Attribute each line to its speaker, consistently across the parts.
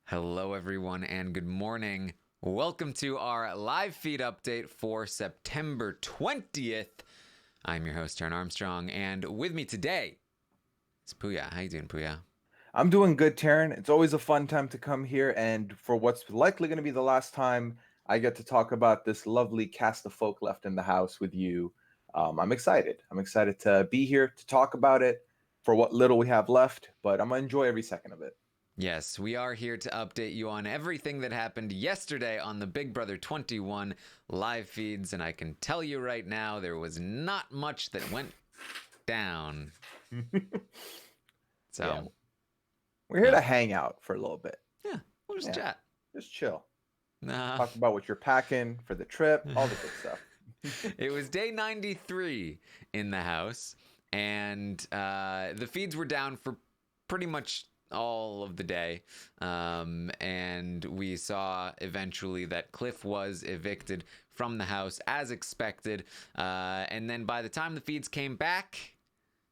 Speaker 1: Hello, everyone, and good morning. Welcome to our live feed update for September 20th. I'm your host, Taran Armstrong, and with me today is Puya. How you doing, Puya?
Speaker 2: I'm doing good, Taryn. It's always a fun time to come here, and for what's likely going to be the last time I get to talk about this lovely cast of folk left in the house with you, I'm excited. I'm excited to be here to talk about it for what little we have left, but I'm going to enjoy every second of it.
Speaker 1: Yes, we are here to update you on everything that happened yesterday on the Big Brother 21 live feeds, and I can tell you right now, there was not much that went down.
Speaker 2: Yeah,
Speaker 1: So,
Speaker 2: we're here
Speaker 1: yeah,
Speaker 2: to hang out for a little bit.
Speaker 1: yeah, we'll just
Speaker 2: Yeah,
Speaker 1: chat.
Speaker 2: just chill.
Speaker 1: Nah.
Speaker 2: Talk about what you're packing for the trip, all the good stuff.
Speaker 1: It was day 93 in the house, and the feeds were down for pretty much all of the day. And we saw eventually that Cliff was evicted from the house as expected. And then by the time the feeds came back,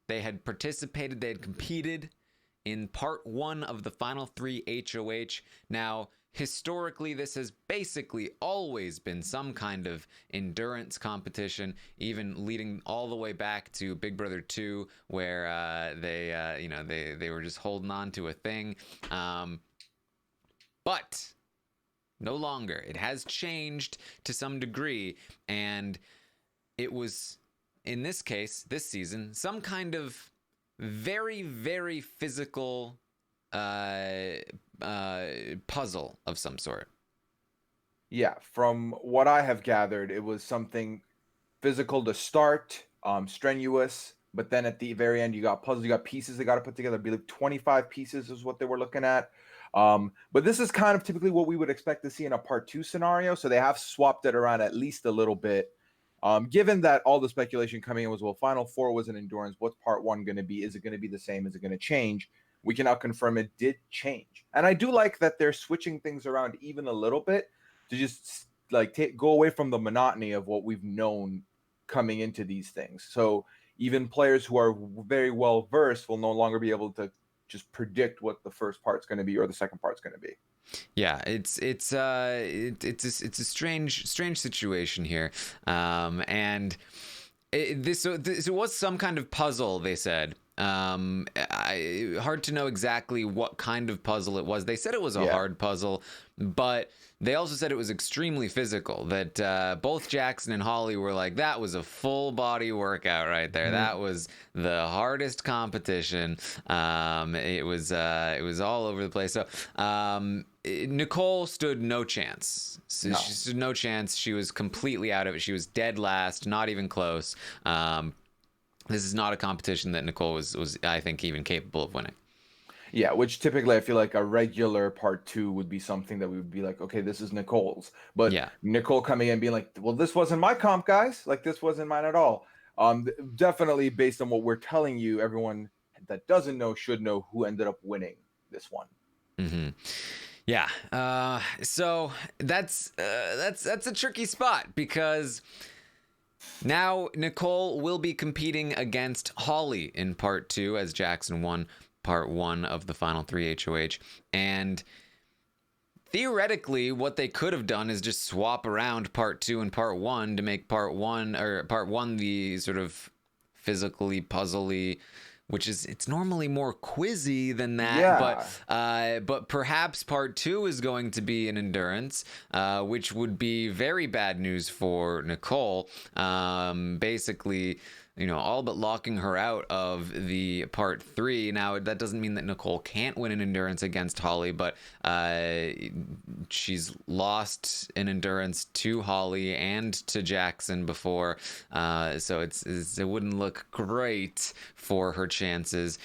Speaker 1: they had participated, they had competed in part one of the final three HOH. Now, historically, this has basically always been some kind of endurance competition, even leading all the way back to Big Brother 2, where they were just holding on to a thing. But no longer. It has changed to some degree, and it was, in this case, this season, some kind of very, very physical uh, puzzle of some sort.
Speaker 2: Yeah, from what I have gathered, it was something physical to start, strenuous, but then at the very end, you got puzzles, you got pieces they got to put together. I believe 25 pieces is what they were looking at. But this is kind of typically what we would expect to see in a part two scenario. So they have swapped it around at least a little bit. Given that all the speculation coming in was, well, Final Four was an endurance. What's part one going to be? Is it going to be the same? Is it going to change? We can now confirm it did change. And I do like that they're switching things around even a little bit to just like go away from the monotony of what we've known coming into these things. So even players who are very well versed will no longer be able to just predict what the first part's going to be or the second part's going to be.
Speaker 1: Yeah, it's a strange situation here, and it was some kind of puzzle. They said. Hard to know exactly what kind of puzzle it was. They said it was a
Speaker 2: Yeah.
Speaker 1: hard puzzle, but they also said it was extremely physical. That both Jackson and Holly were like, that was a full body workout right there.
Speaker 2: Mm-hmm.
Speaker 1: That was the hardest competition. It was all over the place. So Nicole stood no chance. So
Speaker 2: No.
Speaker 1: she stood no chance. She was completely out of it. She was dead last, not even close. This is not a competition that Nicole was I think even capable of winning.
Speaker 2: Yeah, which typically I feel like a regular part two would be something that we would be like, okay, this is Nicole's. But
Speaker 1: Yeah.
Speaker 2: Nicole coming in and being like, well, this wasn't my comp, guys. Like this wasn't mine at all. Definitely based on what we're telling you, everyone that doesn't know should know who ended up winning this one.
Speaker 1: Mm-hmm. Yeah. So that's a tricky spot because now Nicole will be competing against Holly in part two as Jackson won part one of the final three HOH. And theoretically, what they could have done is just swap around part two and part one to make part one the sort of physically puzzly, which is it's normally more quizzy than that,
Speaker 2: Yeah.
Speaker 1: but perhaps part two is going to be an endurance, which would be very bad news for Nicole. Basically, all but locking her out of the part three. Now, that doesn't mean that Nicole can't win an endurance against Holly, but she's lost an endurance to Holly and to Jackson before, so it wouldn't look great for her chances.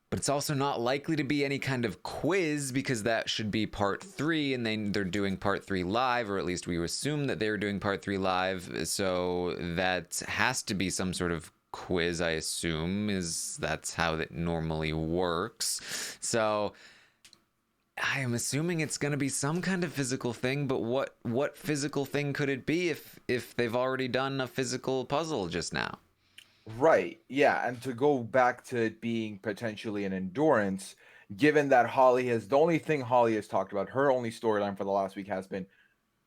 Speaker 1: But it's also not likely to be any kind of quiz because that should be part three, and they're doing part three live, or at least we assume that they were doing part three live. So that has to be some sort of quiz, I assume, is that's how it normally works. So I am assuming it's going to be some kind of physical thing, but what physical thing could it be if they've already done a physical puzzle just now?
Speaker 2: Right. Yeah. And to go back to it being potentially an endurance, given that the only thing Holly has talked about, her only storyline for the last week has been,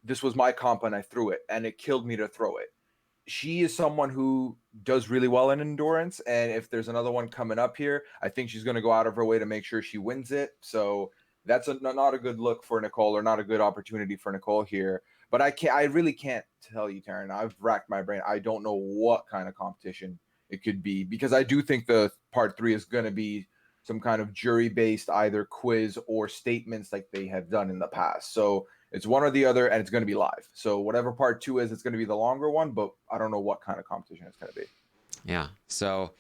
Speaker 2: this was my comp and I threw it and it killed me to throw it. She is someone who does really well in endurance, and if there's another one coming up here, I think she's going to go out of her way to make sure she wins it. So that's not a good look for Nicole, or not a good opportunity for Nicole here. But I really can't tell you, Taran. I've racked my brain. I don't know what kind of competition it could be, because I do think the part 3 is going to be some kind of jury-based either quiz or statements like they have done in the past. So it's one or the other, and it's going to be live. So whatever part 2 is, it's going to be the longer one, but I don't know what kind of competition it's going to be.
Speaker 1: Yeah. So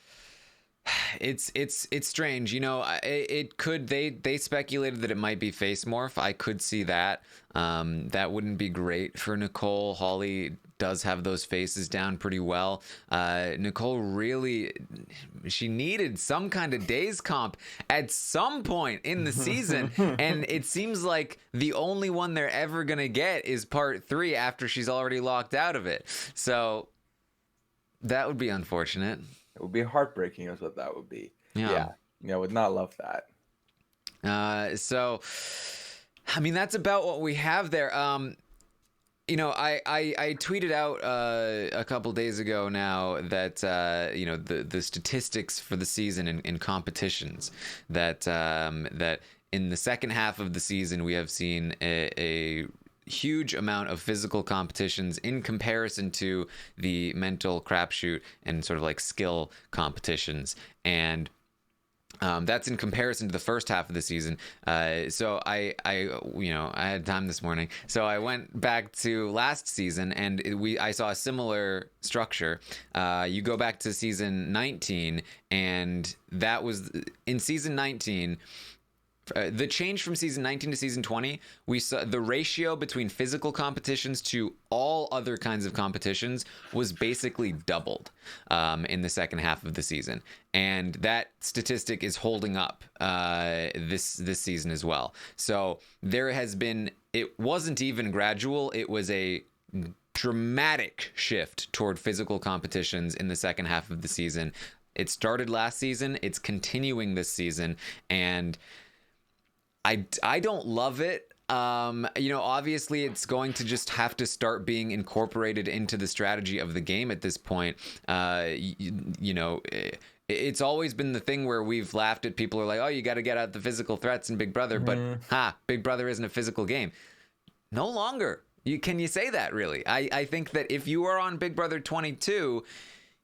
Speaker 1: it's strange. You know, it could, they speculated that it might be face morph. I could see that. That wouldn't be great for Nicole. Holly does have those faces down pretty well. Nicole really, she needed some kind of days comp at some point in the season, and it seems like the only one they're ever gonna get is part 3 after she's already locked out of it. So that would be unfortunate.
Speaker 2: It would be heartbreaking, is what that would be.
Speaker 1: Yeah.
Speaker 2: I would not love that.
Speaker 1: So, I mean, that's about what we have there. You know, I tweeted out a couple days ago now that you know, the statistics for the season in competitions, that that in the second half of the season we have seen a huge amount of physical competitions in comparison to the mental crapshoot and sort of like skill competitions, and that's in comparison to the first half of the season. So I had time this morning, so I went back to last season, and I saw a similar structure. You go back to season 19, and that was in season 19. The change from season 19 to season 20, we saw the ratio between physical competitions to all other kinds of competitions was basically doubled in the second half of the season, and that statistic is holding up this season as well. So there has been, it wasn't even gradual, it was a dramatic shift toward physical competitions in the second half of the season. It started last season, it's continuing this season, and I don't love it. You know, obviously it's going to just have to start being incorporated into the strategy of the game at this point. You know, it's always been the thing where we've laughed at people who are like, oh, you got to get out the physical threats in Big Brother, but Big Brother isn't a physical game. No longer. Can you say that, really? I think that if you are on Big Brother 22,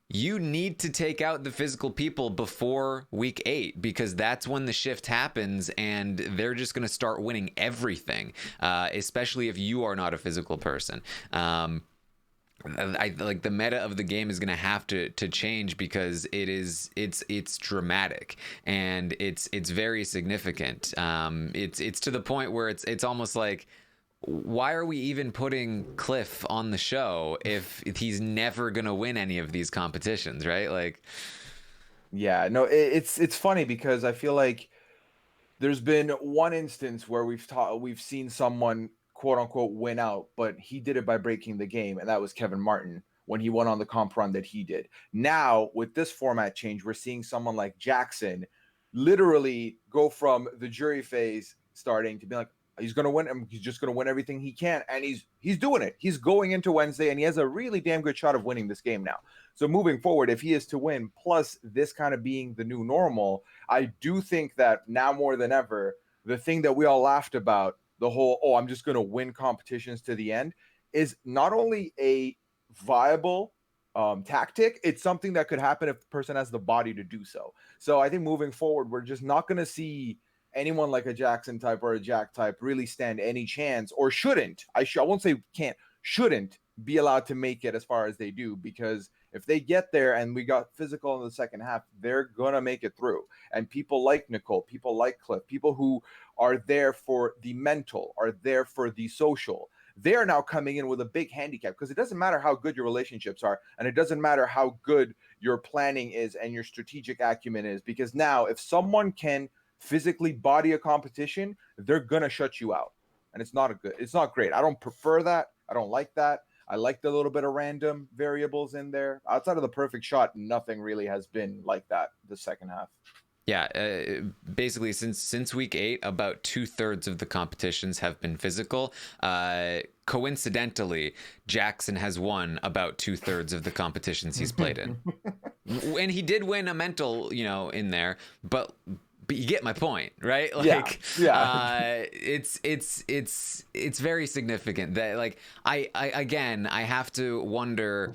Speaker 1: you need to take out the physical people before week 8, because that's when the shift happens and they're just going to start winning everything, especially if you are not a physical person. I like the meta of the game is going to have to change, because it's dramatic and it's very significant. It's to the point where it's almost like, why are we even putting Cliff on the show if he's never gonna win any of these competitions, right? Like,
Speaker 2: yeah, no, it's funny because I feel like there's been one instance where we've seen someone quote unquote win out, but he did it by breaking the game, and that was Kevin Martin when he won on the comp run that he did. Now with this format change, we're seeing someone like Jackson literally go from the jury phase starting to be like, he's going to win. He's just going to win everything he can. And he's doing it. He's going into Wednesday, and he has a really damn good shot of winning this game now. So moving forward, if he is to win, plus this kind of being the new normal, I do think that now more than ever, the thing that we all laughed about, the whole, oh, I'm just going to win competitions to the end, is not only a viable tactic, it's something that could happen if the person has the body to do so. So I think moving forward, we're just not going to see anyone like a Jackson type or a Jack type really stand any chance, or shouldn't. I won't say can't, shouldn't be allowed to make it as far as they do, because if they get there and we got physical in the second half, they're gonna make it through. And people like Nicole, people like Cliff, people who are there for the mental, are there for the social, they are now coming in with a big handicap, because it doesn't matter how good your relationships are, and it doesn't matter how good your planning is and your strategic acumen is, because now if someone can physically body a competition, they're gonna shut you out, and it's not great. I don't prefer that. I don't like that. I like the little bit of random variables in there. Outside of the perfect shot, nothing really has been like that the second half.
Speaker 1: Yeah, basically since week 8, about 2/3 of the competitions have been physical. Coincidentally, Jackson has won about 2/3 of the competitions he's played in, and he did win a mental, in there, but you get my point, right?
Speaker 2: Yeah,
Speaker 1: Like,
Speaker 2: yeah.
Speaker 1: it's very significant that, like, I have to wonder,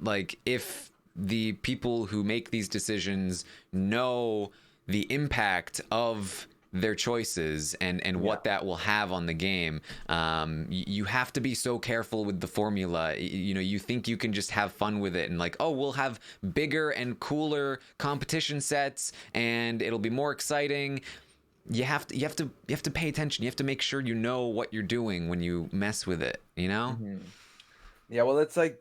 Speaker 1: like, if the people who make these decisions know the impact of their choices and
Speaker 2: Yeah.
Speaker 1: what that will have on the game. You have to be so careful with the formula. You think you can just have fun with it and, like, oh, we'll have bigger and cooler competition sets and it'll be more exciting. You have to pay attention. You have to make sure you know what you're doing when you mess with it,
Speaker 2: Mhm. Yeah, well, it's like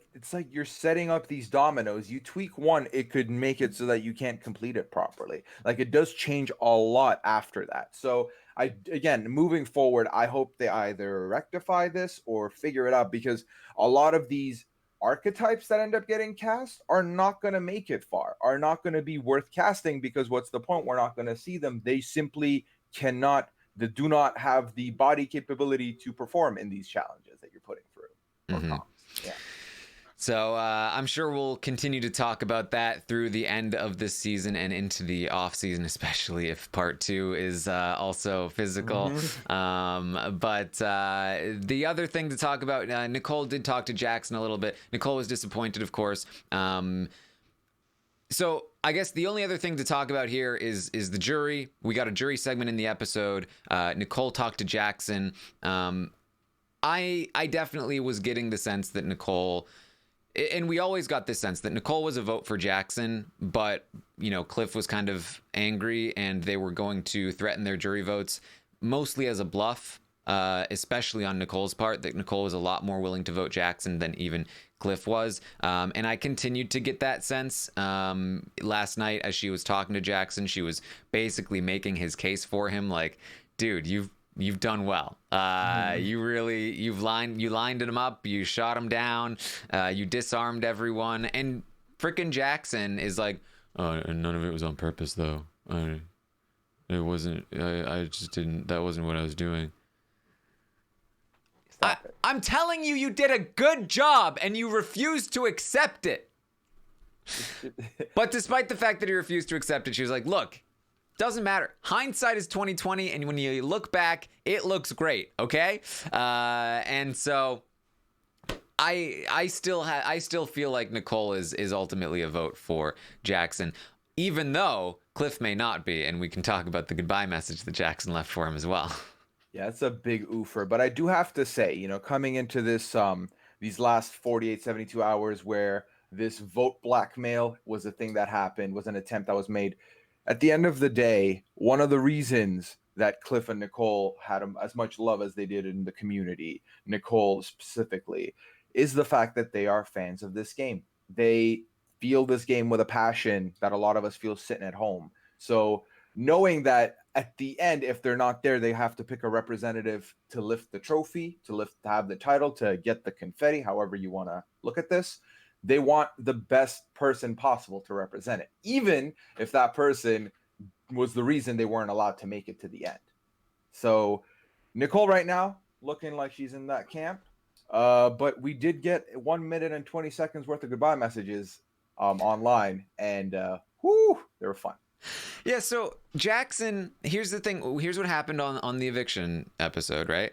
Speaker 2: you're setting up these dominoes. You tweak one, it could make it so that you can't complete it properly. Like, it does change a lot after that. So again, moving forward, I hope they either rectify this or figure it out, because a lot of these archetypes that end up getting cast are not going to make it far, are not going to be worth casting, because what's the point? We're not going to see them. They simply cannot, they do not have the body capability to perform in these challenges that you're putting through. Or
Speaker 1: Mm-hmm.
Speaker 2: comps. Yeah.
Speaker 1: So I'm sure we'll continue to talk about that through the end of this season and into the off season, especially if part 2 is also physical. But the other thing to talk about, Nicole did talk to Jackson a little bit. Nicole was disappointed, of course. So I guess the only other thing to talk about here is the jury. We got a jury segment in the episode. Nicole talked to Jackson. I definitely was getting the sense that Nicole, and we always got this sense that Nicole was a vote for Jackson, but, Cliff was kind of angry and they were going to threaten their jury votes, mostly as a bluff, especially on Nicole's part, that Nicole was a lot more willing to vote Jackson than even Cliff was. And I continued to get that sense last night as she was talking to Jackson. She was basically making his case for him, like, dude, you've done well. You lined him up, you shot him down, you disarmed everyone, and frickin' Jackson is like, and none of it was on purpose though. It wasn't. I just didn't. That wasn't what I was doing.
Speaker 2: Stop it.
Speaker 1: I'm telling you, you did a good job, and you refused to accept it. But despite the fact that he refused to accept it, she was like, look. Doesn't matter. Hindsight is 20/20, and when you look back, it looks great. Okay, and so I still feel like Nicole is ultimately a vote for Jackson, even though Cliff may not be, and we can talk about the goodbye message that Jackson left for him as well.
Speaker 2: Yeah, it's a big oofer, but I do have to say, coming into this these last 48, 72 hours where this vote blackmail was a thing that happened, was an attempt that was made. At the end of the day, one of the reasons that Cliff and Nicole had as much love as they did in the community, Nicole specifically, is the fact that they are fans of this game. They feel this game with a passion that a lot of us feel sitting at home. So knowing that at the end, if they're not there, they have to pick a representative to lift the trophy, to have the title, to get the confetti, however you want to look at this. They want the best person possible to represent it, even if that person was the reason they weren't allowed to make it to the end. So Nicole right now looking like she's in that camp. But we did get 1 minute and 20 seconds worth of goodbye messages online, and they were fun.
Speaker 1: Yeah, so Jackson, here's the thing. Here's what happened on the eviction episode, right?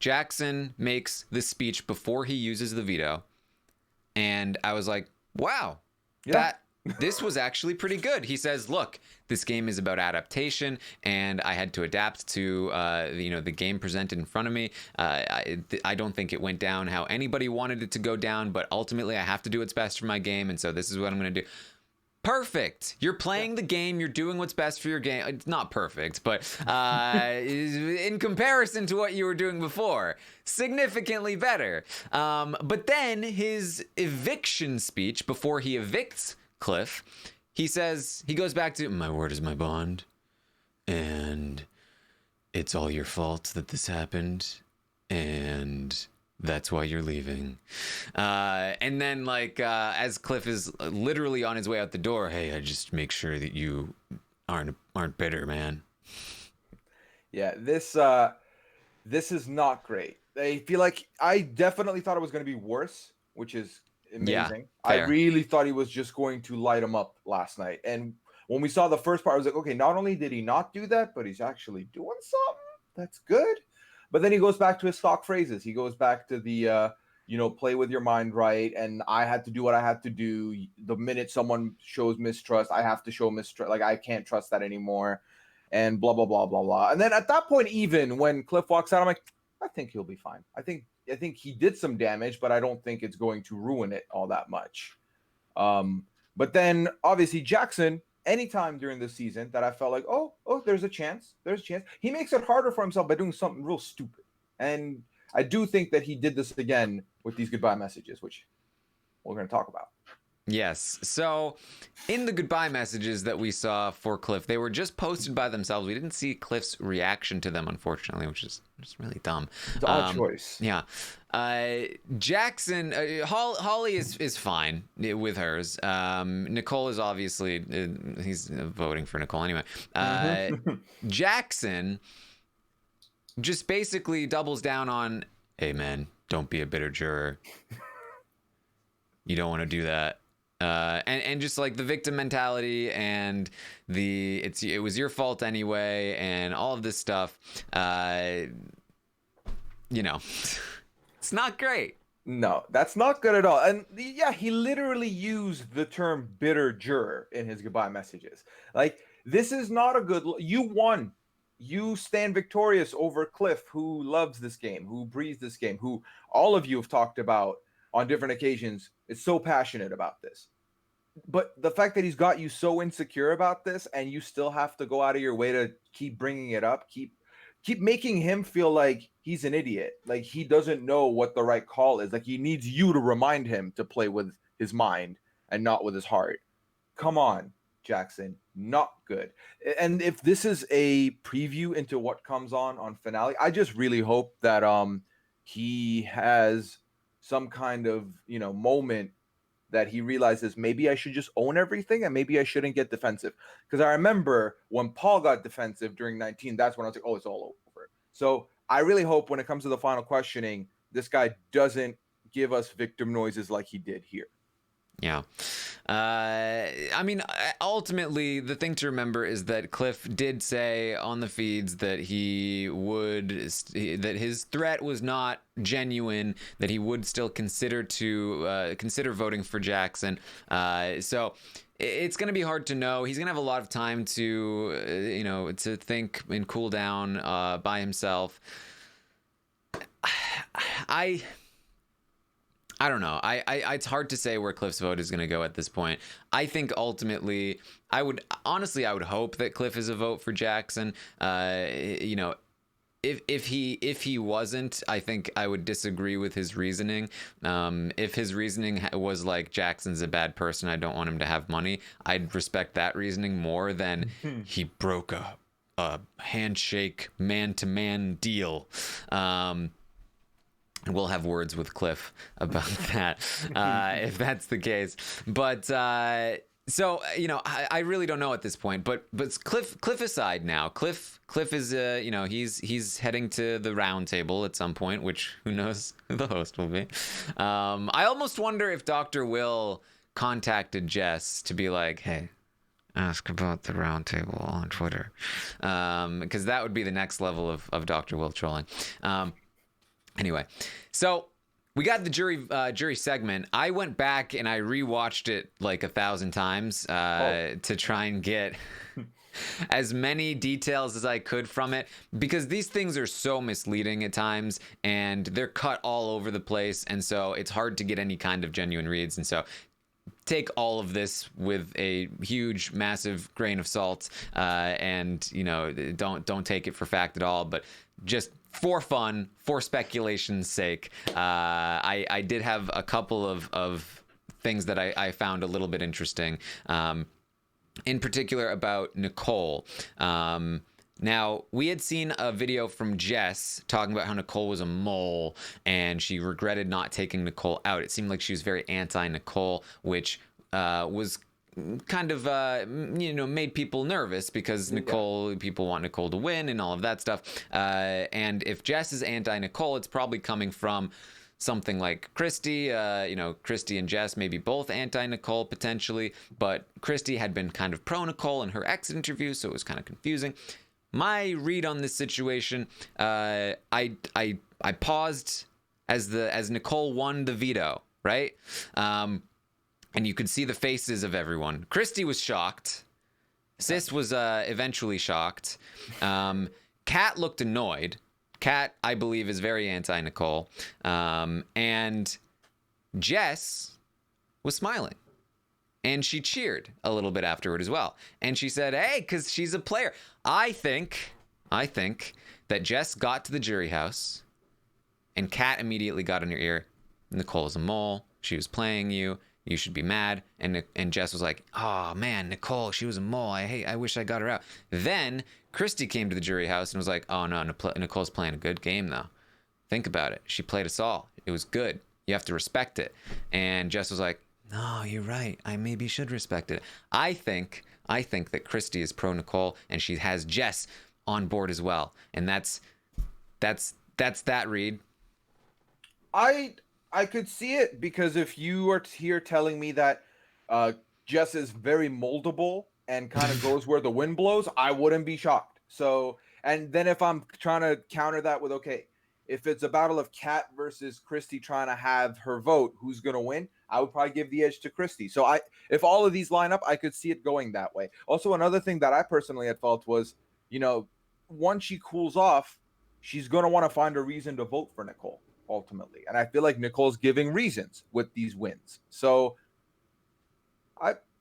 Speaker 1: Jackson makes the speech before he uses the veto. And I was like, wow, this was actually pretty good. He says, look, this game is about adaptation, and I had to adapt to the game presented in front of me. I don't think it went down how anybody wanted it to go down, but ultimately I have to do what's best for my game, and so this is what I'm going to do. Perfect. You're playing the game. You're doing what's best for your game. It's not perfect, but in comparison to what you were doing before, significantly better. But then his eviction speech before he evicts Cliff, he goes back to, my word is my bond, and it's all your fault that this happened, and that's why you're leaving. And then, like, as Cliff is literally on his way out the door, hey, I just make sure that you aren't bitter, man.
Speaker 2: Yeah, this is not great. I feel like I definitely thought it was going to be worse, which is
Speaker 1: Yeah,
Speaker 2: amazing. I
Speaker 1: fair.
Speaker 2: really thought he was just going to light him up last night. And when we saw the first part, I was like, okay, not only did he not do that, but he's actually doing something. That's good. But then he goes back to his stock phrases. He goes back to the play with your mind, right? And I had to do what I had to do. The minute someone shows mistrust, I have to show mistrust. Like, I can't trust that anymore. And blah blah blah blah blah. And then at that point, even when Cliff walks out, I'm like, I think he'll be fine. I think he did some damage, but I don't think it's going to ruin it all that much. But then obviously Jackson, anytime during the season that I felt like, oh, there's a chance, he makes it harder for himself by doing something real stupid. And I do think that he did this again with these goodbye messages, which we're going to talk about.
Speaker 1: Yes. So, in the goodbye messages that we saw for Cliff, they were just posted by themselves. We didn't see Cliff's reaction to them, unfortunately, which is just really dumb.
Speaker 2: It's an odd choice.
Speaker 1: Yeah. Jackson, Holly is fine with hers. Nicole is obviously, he's voting for Nicole anyway. Jackson just basically doubles down on, hey man, don't be a bitter juror. You don't want to do that. And just like the victim mentality and it was your fault anyway, and all of this stuff, it's not great.
Speaker 2: No, that's not good at all. And yeah, he literally used the term bitter juror in his goodbye messages. Like, this is not a good, you won. You stand victorious over Cliff, who loves this game, who breathes this game, who all of you have talked about on different occasions, is so passionate about this. But the fact that he's got you so insecure about this, and you still have to go out of your way to keep bringing it up, keep making him feel like he's an idiot, like he doesn't know what the right call is, like he needs you to remind him to play with his mind and not with his heart. Come on, Jackson, not good. And if this is a preview into what comes on finale, I just really hope that he has some kind of moment that he realizes maybe I should just own everything and maybe I shouldn't get defensive. Because I remember when Paul got defensive during 19, that's when I was like, oh, it's all over. So I really hope when it comes to the final questioning, this guy doesn't give us victim noises like he did here.
Speaker 1: Yeah. I mean, ultimately, the thing to remember is that Cliff did say on the feeds that that his threat was not genuine, that he would still consider voting for Jackson. So it's going to be hard to know. He's going to have a lot of time to, to think and cool down by himself. I don't know. It's hard to say where Cliff's vote is going to go at this point. I think ultimately, I would hope that Cliff is a vote for Jackson. If he wasn't, I think I would disagree with his reasoning. If his reasoning was like Jackson's a bad person, I don't want him to have money, I'd respect that reasoning more than he broke a handshake man-to-man deal. We'll have words with Cliff about that if that's the case. But so I really don't know at this point. But Cliff aside now, Cliff is he's heading to the round table at some point, which who knows who the host will be. I almost wonder if Dr. Will contacted Jess to be like, hey, ask about the round table on Twitter, because that would be the next level of Dr. Will trolling. Anyway, so we got the jury segment. I went back and I rewatched it like 1,000 times to try and get as many details as I could from it, because these things are so misleading at times and they're cut all over the place, and so it's hard to get any kind of genuine reads. And so take all of this with a huge, massive grain of salt, and don't take it for fact at all, but just for fun, for speculation's sake. I did have a couple of things that I found a little bit interesting, in particular about Nicole. Now, we had seen a video from Jess talking about how Nicole was a mole and she regretted not taking Nicole out. It seemed like she was very anti-Nicole, which was kind of made people nervous because people want Nicole to win and all of that stuff. And if Jess is anti-Nicole, it's probably coming from something like Christy. Christy and Jess maybe both anti-Nicole potentially, but Christy had been kind of pro-Nicole in her exit interview, so it was kind of confusing. My read on this situation, I paused as Nicole won the veto, right? And you could see the faces of everyone. Christy was shocked. Sis was eventually shocked. Kat looked annoyed. Kat, I believe, is very anti-Nicole. And Jess was smiling. And she cheered a little bit afterward as well. And she said, hey, because she's a player. I think that Jess got to the jury house and Kat immediately got in her ear, Nicole's a mole. She was playing you. You should be mad. And Jess was like, oh, man, Nicole, she was a mole. I wish I got her out. Then Christy came to the jury house and was like, oh, no, Nicole's playing a good game, though. Think about it. She played us all. It was good. You have to respect it. And Jess was like, no, you're right. I maybe should respect it. I think that Christy is pro Nicole and she has Jess on board as well. And that's that read.
Speaker 2: I could see it, because if you are here telling me that Jess is very moldable and kind of goes where the wind blows, I wouldn't be shocked. So, and then if I'm trying to counter that with, okay, if it's a battle of Kat versus Christy trying to have her vote, who's going to win? I would probably give the edge to Christy. So if all of these line up, I could see it going that way. Also, another thing that I personally had felt was, once she cools off, she's going to want to find a reason to vote for Nicole ultimately. And I feel like Nicole's giving reasons with these wins. So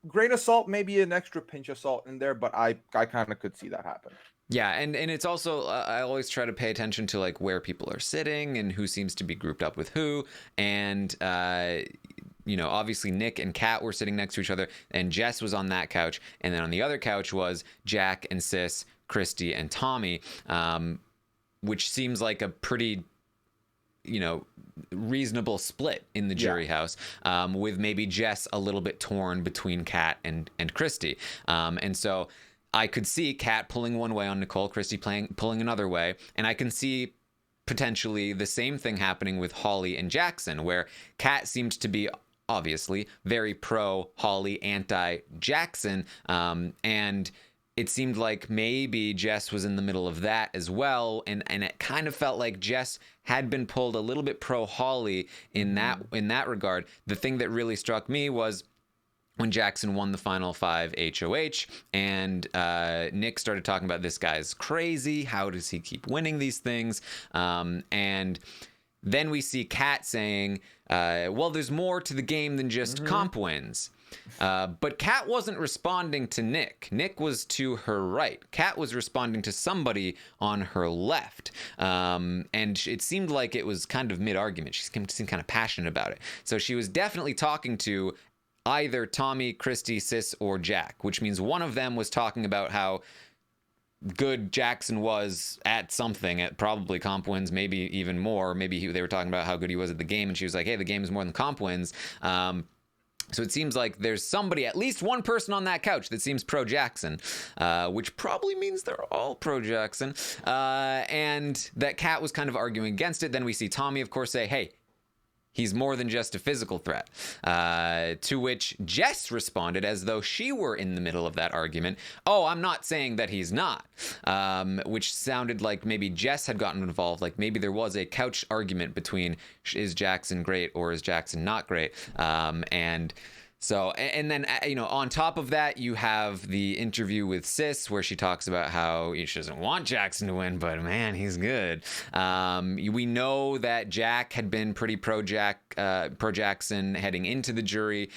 Speaker 2: grain of salt, maybe an extra pinch of salt in there, but I kind of could see that happen.
Speaker 1: Yeah, and it's also, I always try to pay attention to like where people are sitting and who seems to be grouped up with who. And, obviously Nick and Kat were sitting next to each other and Jess was on that couch. And then on the other couch was Jack and Sis, Christy and Tommy, which seems like a pretty, reasonable split in the jury house, with maybe Jess a little bit torn between Kat and Christy. And so I could see Kat pulling one way on Nicole, Christy pulling another way, and I can see potentially the same thing happening with Holly and Jackson, where Kat seems to be obviously very pro Holly, anti Jackson, and it seemed like maybe Jess was in the middle of that as well, and it kind of felt like Jess had been pulled a little bit pro Holly in that regard. The thing that really struck me was when Jackson won the final 5 HOH and Nick started talking about this guy's crazy, how does he keep winning these things? And then we see Kat saying, well, there's more to the game than just comp wins. But Kat wasn't responding to Nick. Nick was to her right. Kat was responding to somebody on her left. And it seemed like it was kind of mid-argument. She seemed kind of passionate about it. So she was definitely talking to either Tommy, Christy, Sis, or Jack, which means one of them was talking about how good Jackson was at something, at probably comp wins, maybe even more. Maybe they were talking about how good he was at the game, and she was like, hey, the game is more than comp wins. So it seems like there's somebody, at least one person on that couch that seems pro-Jackson, which probably means they're all pro-Jackson, and that Kat was kind of arguing against it. Then we see Tommy, of course, say, hey, he's more than just a physical threat, to which Jess responded as though she were in the middle of that argument. Oh, I'm not saying that he's not, which sounded like maybe Jess had gotten involved, like maybe there was a couch argument between is Jackson great or is Jackson not great, and so, and then, on top of that, you have the interview with Sis where she talks about how she doesn't want Jackson to win, but man, he's good. We know that Jack had been pretty pro-Jackson heading into the jury.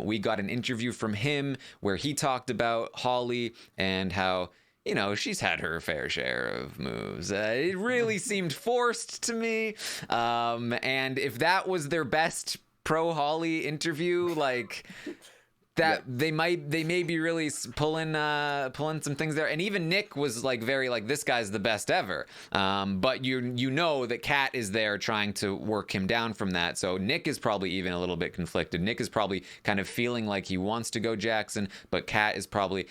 Speaker 1: We got an interview from him where he talked about Holly and how, she's had her fair share of moves. It really seemed forced to me. And if that was their best pro Holly interview, like that they may be really pulling some things there, and even Nick was like very like, this guy's the best ever, but you know that Kat is there trying to work him down from that, so Nick is probably even a little bit conflicted. Nick is probably kind of feeling like he wants to go Jackson, but Kat is probably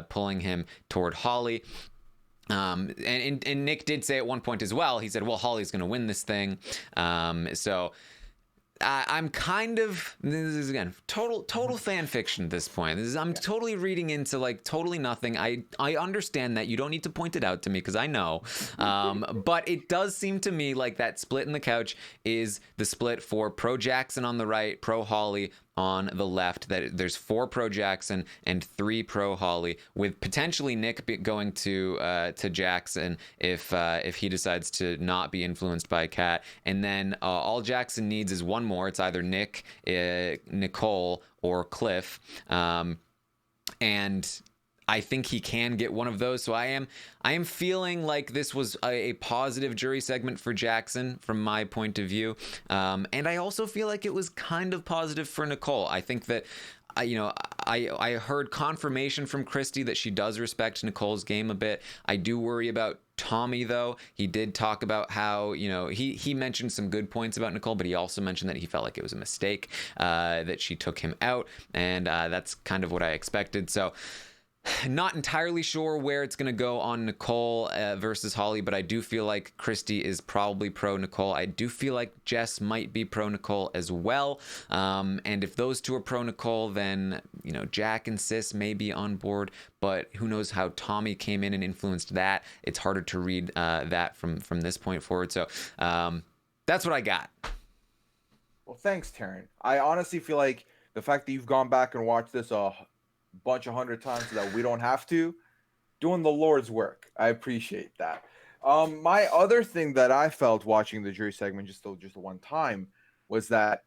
Speaker 1: pulling him toward Holly. And Nick did say at one point as well, he said, well, Holly's going to win this thing. So I'm kind of, this is again total fan fiction at this point. I'm totally reading into like totally nothing. I understand that you don't need to point it out to me because I know, but it does seem to me like that split in the couch is the split for pro Jackson on the right, pro Holly on the left. That there's 4 pro Jackson and 3 pro Holly, with potentially Nick going to Jackson if he decides to not be influenced by Kat. And then all Jackson needs is one more. It's either Nick, Nicole, or Cliff. And I think he can get one of those. So I am feeling like this was a positive jury segment for Jackson from my point of view. And I also feel like it was kind of positive for Nicole. I think that I heard confirmation from Christy that she does respect Nicole's game a bit. I do worry about Tommy, though. He did talk about how, he mentioned some good points about Nicole, but he also mentioned that he felt like it was a mistake that she took him out. And that's kind of what I expected. So not entirely sure where it's going to go on Nicole versus Holly, but I do feel like Christy is probably pro Nicole. I do feel like Jess might be pro Nicole as well. And if those two are pro Nicole, then, Jack and Sis may be on board, but who knows how Tommy came in and influenced that. It's harder to read that from this point forward. So that's what I got.
Speaker 2: Well, thanks, Taran. I honestly feel like the fact that you've gone back and watched this bunch of 100 times so that we don't have to, doing the Lord's work. I appreciate that. My other thing that I felt watching the jury segment just one time was that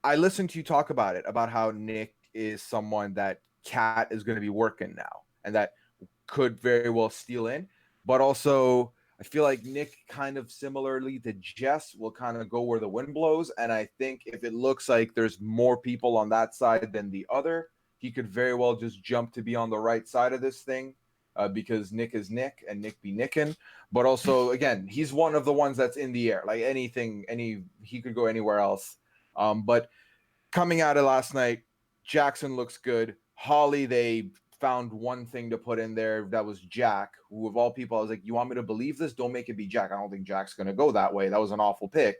Speaker 2: I listened to you talk about it, about how Nick is someone that Kat is going to be working now and that could very well steal in, but also I feel like Nick, kind of similarly to Jess, will kind of go where the wind blows. And I think if it looks like there's more people on that side than the other, he could very well just jump to be on the right side of this thing because Nick is Nick and Nick be Nickin'. But also, again, he's one of the ones that's in the air. Like he could go anywhere else. But coming out of last night, Jackson looks good. Holly, they found one thing to put in there. That was Jack, who of all people, I was like, you want me to believe this? Don't make it be Jack. I don't think Jack's going to go that way. That was an awful pick.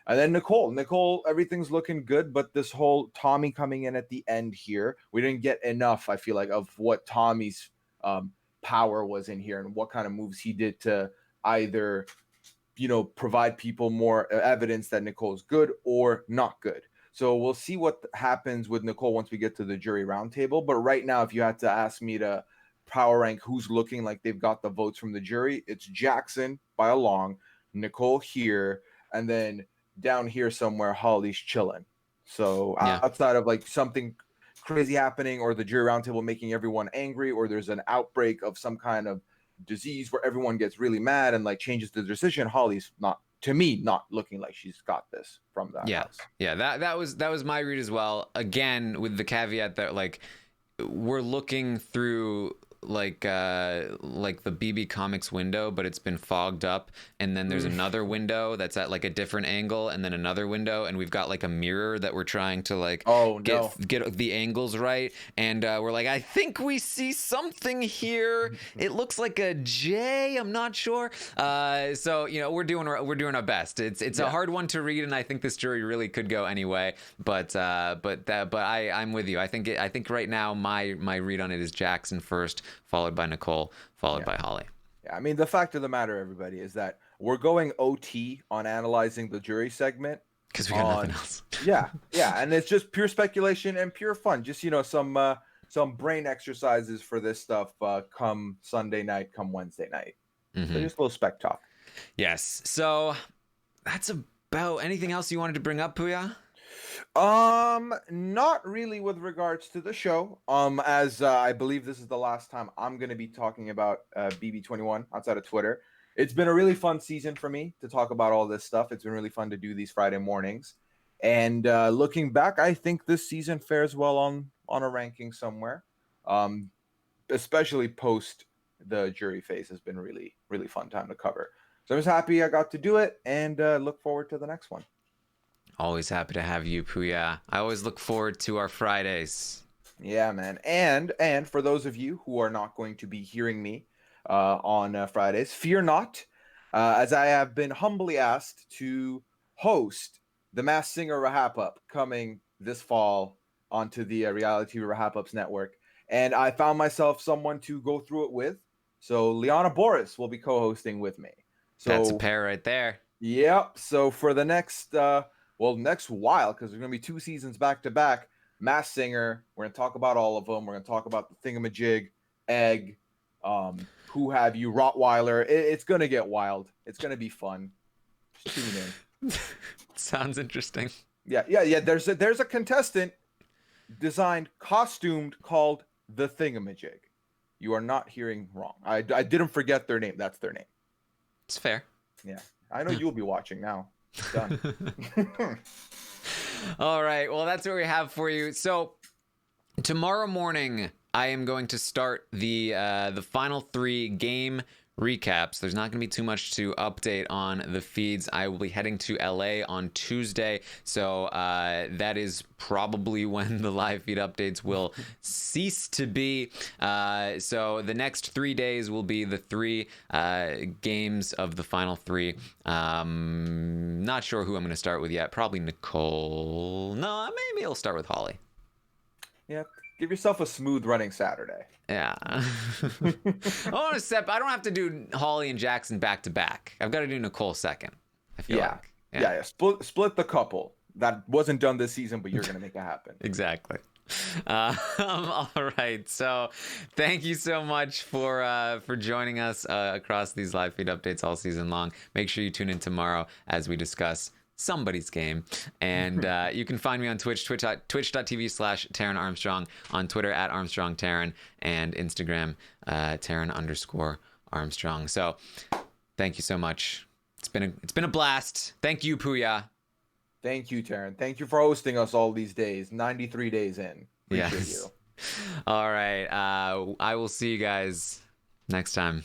Speaker 2: And then Nicole, everything's looking good, but this whole Tommy coming in at the end here, we didn't get enough, I feel like, of what Tommy's power was in here and what kind of moves he did to either, provide people more evidence that Nicole's good or not good. So we'll see what happens with Nicole once we get to the jury roundtable. But right now, if you had to ask me to power rank who's looking like they've got the votes from the jury, it's Jackson by a long, Nicole here, and then down here somewhere, Holly's chilling. So outside of like something crazy happening or the jury roundtable making everyone angry, or there's an outbreak of some kind of disease where everyone gets really mad and like changes the decision, Holly's not looking like she's got this from that house.
Speaker 1: Yeah, that was my read as well. Again, with the caveat that like we're looking through like the BB Comics window, but it's been fogged up, and then there's another window that's at like a different angle, and then another window, and we've got like a mirror that we're trying to like get the angles right, and we're like, I think we see something here. It looks like a J. I'm not sure. So we're doing our best. It's a hard one to read, and I think this jury really could go anyway. But I'm with you. I think right now my read on it is Jackson first, followed by Nicole, followed by Holly.
Speaker 2: Yeah, I mean, the fact of the matter, everybody, is that we're going OT on analyzing the jury segment
Speaker 1: because we got nothing else.
Speaker 2: yeah, and it's just pure speculation and pure fun. Just some brain exercises for this stuff. Come Sunday night, come Wednesday night. So just a little spec talk.
Speaker 1: Yes. So that's about anything else you wanted to bring up, Puya?
Speaker 2: Not really with regards to the show. As I believe this is the last time I'm going to be talking about BB21 outside of Twitter. It's been a really fun season for me to talk about all this stuff. It's been really fun to do these Friday mornings. And looking back, I think this season fares well on a ranking somewhere. Especially post the jury phase has been really, really fun time to cover. So I'm just happy I got to do it, and look forward to the next one.
Speaker 1: Always happy to have you, Puya. I always look forward to our Fridays.
Speaker 2: Yeah, man. And for those of you who are not going to be hearing me on Fridays, fear not, as I have been humbly asked to host the Masked Singer RHAP Up coming this fall onto the Reality RHAP Ups network. And I found myself someone to go through it with. So Liana Boris will be co-hosting with me. So
Speaker 1: That's a pair right there.
Speaker 2: Yep. So for the next next while, because there's gonna be 2 seasons back to back, Masked Singer, we're gonna talk about all of them. We're gonna talk about the Thingamajig, Egg, Who Have You, Rottweiler. It's gonna get wild. It's gonna be fun. Just tune in.
Speaker 1: Sounds interesting.
Speaker 2: Yeah. There's a contestant designed, costumed, called the Thingamajig. You are not hearing wrong. I didn't forget their name. That's their name.
Speaker 1: It's fair.
Speaker 2: Yeah. I know you'll be watching now. Done.
Speaker 1: All right. Well, that's what we have for you. So tomorrow morning, I am going to start the final 3 game recaps. There's not going to be too much to update on the feeds. I will be heading to LA on Tuesday, so that is probably when the live feed updates will cease to be. So the next 3 days will be the 3 games of the final 3. Not sure who I'm going to start with yet. Probably Nicole. No, maybe I'll start with Holly.
Speaker 2: Yeah. Give yourself a smooth running Saturday.
Speaker 1: Yeah. Oh, Sept, I don't have to do Holly and Jackson back to back. I've got to do Nicole second. I feel like.
Speaker 2: Yeah. Split the couple. That wasn't done this season, but you're gonna make it happen.
Speaker 1: Exactly. All right. So, thank you so much for joining us across these live feed updates all season long. Make sure you tune in tomorrow as we discuss somebody's game, and you can find me on twitch.tv/Taran Armstrong, on Twitter @ArmstrongTaran, and Instagram Taran_Armstrong. So thank you so much. It's been a blast. Thank you, Puya.
Speaker 2: Thank you, Taran. Thank you for hosting us all these days. 93 days in. Appreciate you.
Speaker 1: All right. I will see you guys next time.